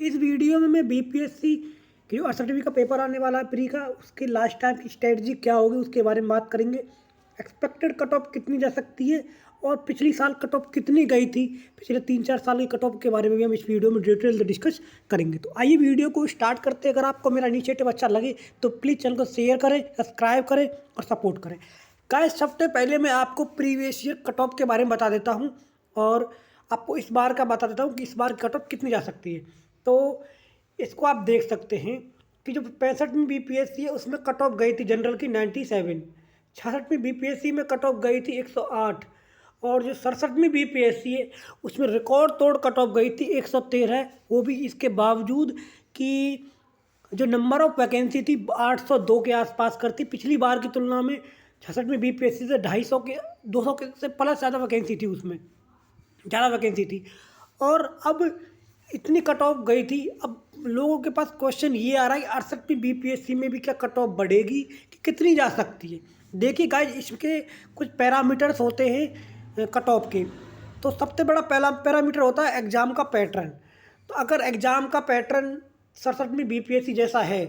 इस वीडियो में मैं बीपीएससी की जो 68वीं का पेपर आने वाला है प्री का, उसकी लास्ट टाइम की स्ट्रेटजी क्या होगी उसके बारे में बात करेंगे। एक्सपेक्टेड कट ऑफ कितनी जा सकती है और पिछली साल कट ऑफ कितनी गई थी, पिछले 3-4 साल की कट ऑफ के बारे में भी हम इस वीडियो में डिटेल से डिस्कस करेंगे। तो आइए वीडियो को स्टार्ट करते हैं। अगर आपको मेरा इनिशिएटिव अच्छा लगे तो प्लीज़ चैनल को शेयर करें, सब्सक्राइब करें और सपोर्ट करें। गाइस, सबसे पहले मैं आपको प्रीवियस ईयर कट ऑफ के बारे में बता देता हूँ और आपको इस बार का बता देता हूँ कि इस बार कट ऑफ कितनी जा सकती है। तो इसको आप देख सकते हैं कि जो 65 में बीपीएससी है उसमें कट ऑफ गई थी जनरल की 97, 66 में बीपीएससी में कट ऑफ गई थी 108 और जो 67 में बीपीएससी है उसमें रिकॉर्ड तोड़ कट ऑफ गई थी 113। वो भी इसके बावजूद कि जो नंबर ऑफ वैकेंसी थी 802 के आसपास करती, पिछली बार की तुलना में 66 में बीपीएससी से 250 के 200 के से प्लस ज़्यादा वैकेंसी थी, उसमें ज़्यादा वैकेंसी थी। और अब इतनी कट ऑफ गई थी, अब लोगों के पास क्वेश्चन ये आ रहा है कि 68 में बीपीएससी में भी क्या कट ऑफ बढ़ेगी कि कितनी जा सकती है। देखिए गाइज, इसके कुछ पैरामीटर्स होते हैं कट ऑफ के। तो सबसे बड़ा पहला पैरामीटर होता है एग्ज़ाम का पैटर्न। तो अगर एग्ज़ाम का पैटर्न 67 में बीपीएससी जैसा है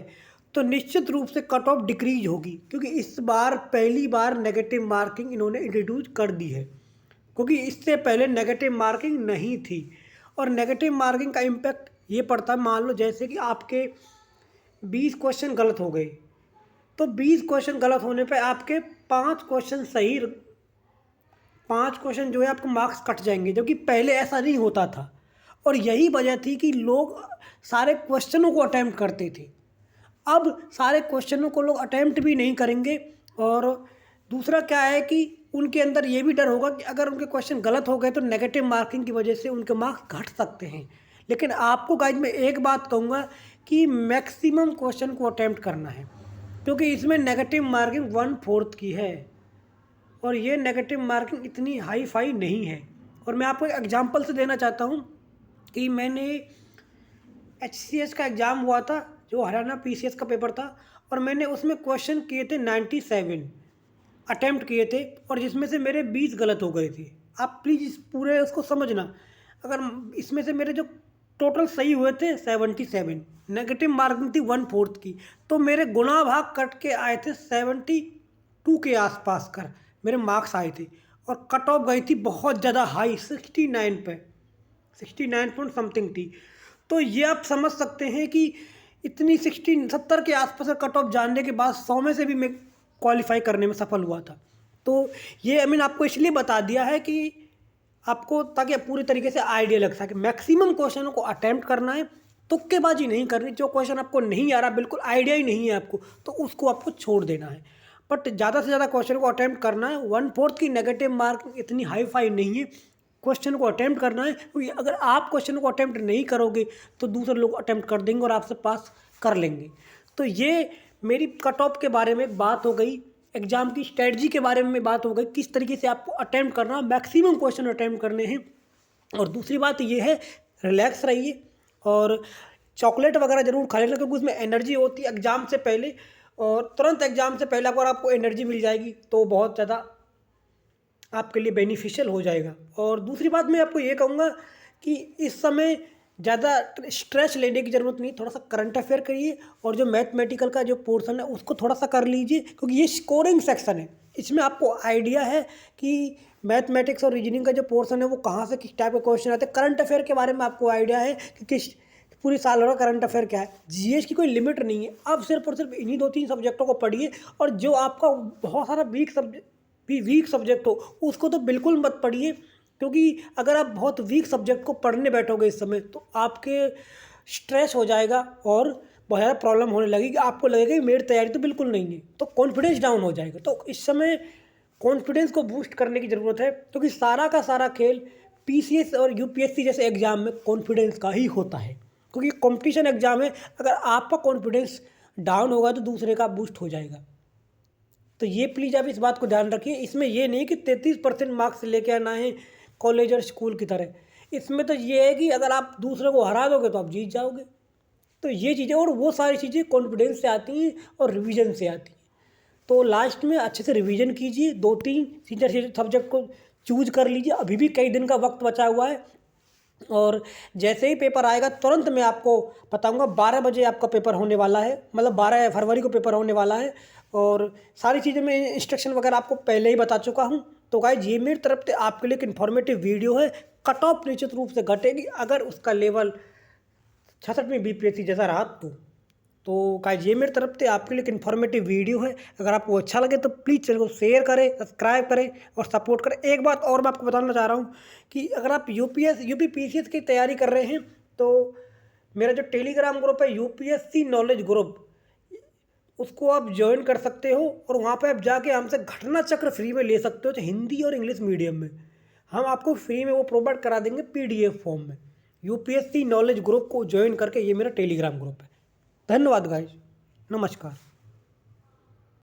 तो निश्चित रूप से कट ऑफ डिक्रीज होगी, क्योंकि इस बार पहली बार नेगेटिव मार्किंग इन्होंने इंट्रोड्यूस कर दी है, क्योंकि इससे पहले नेगेटिव मार्किंग नहीं थी। और नेगेटिव मार्किंग का इम्पैक्ट ये पड़ता है, मान लो जैसे कि आपके 20 क्वेश्चन गलत हो गए तो 20 क्वेश्चन गलत होने पे आपके 5 क्वेश्चन सही, 5 क्वेश्चन जो है आपके मार्क्स कट जाएंगे, जबकि पहले ऐसा नहीं होता था। और यही वजह थी कि लोग सारे क्वेश्चनों को अटैम्प्ट करते थे। अब सारे क्वेश्चनों को लोग अटैम्प्ट भी नहीं करेंगे। और दूसरा क्या है कि उनके अंदर ये भी डर होगा कि अगर उनके क्वेश्चन गलत हो गए तो नेगेटिव मार्किंग की वजह से उनके मार्क्स घट सकते हैं। लेकिन आपको गाइज मैं एक बात कहूँगा कि मैक्सिमम क्वेश्चन को अटैम्प्ट करना है, क्योंकि इसमें नेगेटिव मार्किंग 1/4 की है और ये नेगेटिव मार्किंग इतनी हाई फाई नहीं है। और मैं आपको एक एग्जांपल से देना चाहता हूँ कि मैंने HCS का एग्ज़ाम हुआ था, जो हरियाणा PCS का पेपर था, और मैंने उसमें क्वेश्चन किए थे 97 अटैम्प्ट किए थे और जिसमें से मेरे 20 गलत हो गए थे। आप प्लीज़ इस पूरे उसको समझना। अगर इसमें से मेरे जो टोटल सही हुए थे 77, नेगेटिव मार्किंग थी 1/4 की, तो मेरे गुणा भाग कट के आए थे 72 के आसपास कर मेरे मार्क्स आए थे। और कट ऑफ गई थी बहुत ज़्यादा हाई, 69 पे, 69 पॉइंट समथिंग थी। तो ये आप समझ सकते हैं कि इतनी 70 के आसपास कट ऑफ जानने के बाद 100 में से भी मैं क्वालिफाई करने में सफल हुआ था। तो ये मैंने आपको इसलिए बता दिया है कि आपको, ताकि पूरी तरीके से आइडिया लग सके। मैक्सिमम क्वेश्चनों को अटैम्प्ट करना है, तुक्केबाजी नहीं करनी। जो क्वेश्चन आपको नहीं आ रहा, बिल्कुल आइडिया ही नहीं है आपको, तो उसको आपको छोड़ देना है। बट ज़्यादा से ज़्यादा क्वेश्चन को अटैम्प्ट करना है। 1/4 की नेगेटिव मार्क इतनी हाई फाई नहीं है, क्वेश्चन को अटैम्प्ट करना है, क्योंकि अगर आप क्वेश्चन को अटैम्प्ट नहीं करोगे तो दूसरे लोग अटैम्प्ट कर देंगे और आपसे पास कर लेंगे। तो ये मेरी कट ऑफ के बारे में बात हो गई, एग्जाम की स्ट्रेटजी के बारे में बात हो गई, किस तरीके से आपको अटैम्प्ट करना, मैक्सिमम क्वेश्चन अटैम्प्ट करने हैं। और दूसरी बात ये है, रिलैक्स रहिए और चॉकलेट वगैरह ज़रूर खा लेना, क्योंकि उसमें एनर्जी होती है एग्ज़ाम से पहले। और तुरंत एग्ज़ाम से पहले अगर आपको एनर्जी मिल जाएगी तो बहुत ज़्यादा आपके लिए बेनिफिशियल हो जाएगा। और दूसरी बात मैं आपको ये कहूँगा कि इस समय ज़्यादा स्ट्रेस लेने की ज़रूरत नहीं, थोड़ा सा करंट अफेयर करिए और जो मैथमेटिकल का जो पोर्शन है उसको थोड़ा सा कर लीजिए, क्योंकि ये स्कोरिंग सेक्शन है। इसमें आपको आइडिया है कि मैथमेटिक्स और रीजनिंग का जो पोर्शन है वो कहाँ से किस टाइप के क्वेश्चन आते हैं। करंट अफेयर के बारे में आपको आइडिया है कि किस पूरी साल भर करंट अफेयर क्या है। जीएस की कोई लिमिट नहीं है, आप सिर्फ और सिर्फ इन्हीं 2-3 सब्जेक्टों को पढ़िए। और जो आपका बहुत सारा वीक सब्जेक्ट हो उसको तो बिल्कुल मत पढ़िए, क्योंकि अगर आप बहुत वीक सब्जेक्ट को पढ़ने बैठोगे इस समय तो आपके स्ट्रेस हो जाएगा और बहुत ज़्यादा प्रॉब्लम होने लगेगी। आपको लगेगा कि मेरी तैयारी तो बिल्कुल नहीं है, तो कॉन्फिडेंस डाउन हो जाएगा। तो इस समय कॉन्फिडेंस को बूस्ट करने की ज़रूरत है, क्योंकि सारा का सारा खेल पीसीएस और यूपीएससी जैसे एग्ज़ाम में कॉन्फिडेंस का ही होता है, क्योंकि कॉम्पिटिशन एग्ज़ाम है। अगर आपका कॉन्फिडेंस डाउन होगा तो दूसरे का बूस्ट हो जाएगा। तो ये प्लीज़ आप इस बात को ध्यान रखिए। इसमें ये नहीं कि 33% मार्क्स लेके आना है कॉलेज और स्कूल की तरह। इसमें तो ये है कि अगर आप दूसरे को हरा दोगे तो आप जीत जाओगे। तो ये चीज़ें और वो सारी चीज़ें कॉन्फिडेंस से आती हैं और रिवीजन से आती हैं। तो लास्ट में अच्छे से रिवीजन कीजिए, 2-3 सीनियर सब्जेक्ट को चूज कर लीजिए। अभी भी कई दिन का वक्त बचा हुआ है, और जैसे ही पेपर आएगा तुरंत मैं आपको बताऊंगा। 12 बजे आपका पेपर होने वाला है, मतलब 12 फरवरी को पेपर होने वाला है। और सारी चीज़ें मैं इंस्ट्रक्शन वगैरह आपको पहले ही बता चुका हूँ। तो गाइज ये मेरी तरफ से आपके लिए एक इन्फॉर्मेटिव वीडियो है। कट ऑफ निश्चित रूप से घटेगी अगर उसका लेवल 66 में बीपीएससी जैसा रहा तो गाइज ये मेरी तरफ से आपके लिए एक इन्फॉर्मेटिव वीडियो है। अगर आपको अच्छा लगे तो प्लीज़ चैनल को शेयर करें, सब्सक्राइब करें और सपोर्ट करें। एक बात और मैं आपको बताना चाह रहा हूँ कि अगर आप यूपीपीसीएस की तैयारी कर रहे हैं तो मेरा जो टेलीग्राम ग्रुप है यूपीएससी नॉलेज ग्रुप, उसको आप ज्वाइन कर सकते हो और वहाँ पे आप जाके हमसे घटना चक्र फ्री में ले सकते हो, तो हिंदी और इंग्लिश मीडियम में हम आपको फ्री में वो प्रोवाइड करा देंगे पीडीएफ फॉर्म में। यूपीएससी नॉलेज ग्रुप को ज्वाइन करके, ये मेरा टेलीग्राम ग्रुप है। धन्यवाद गाइज, नमस्कार।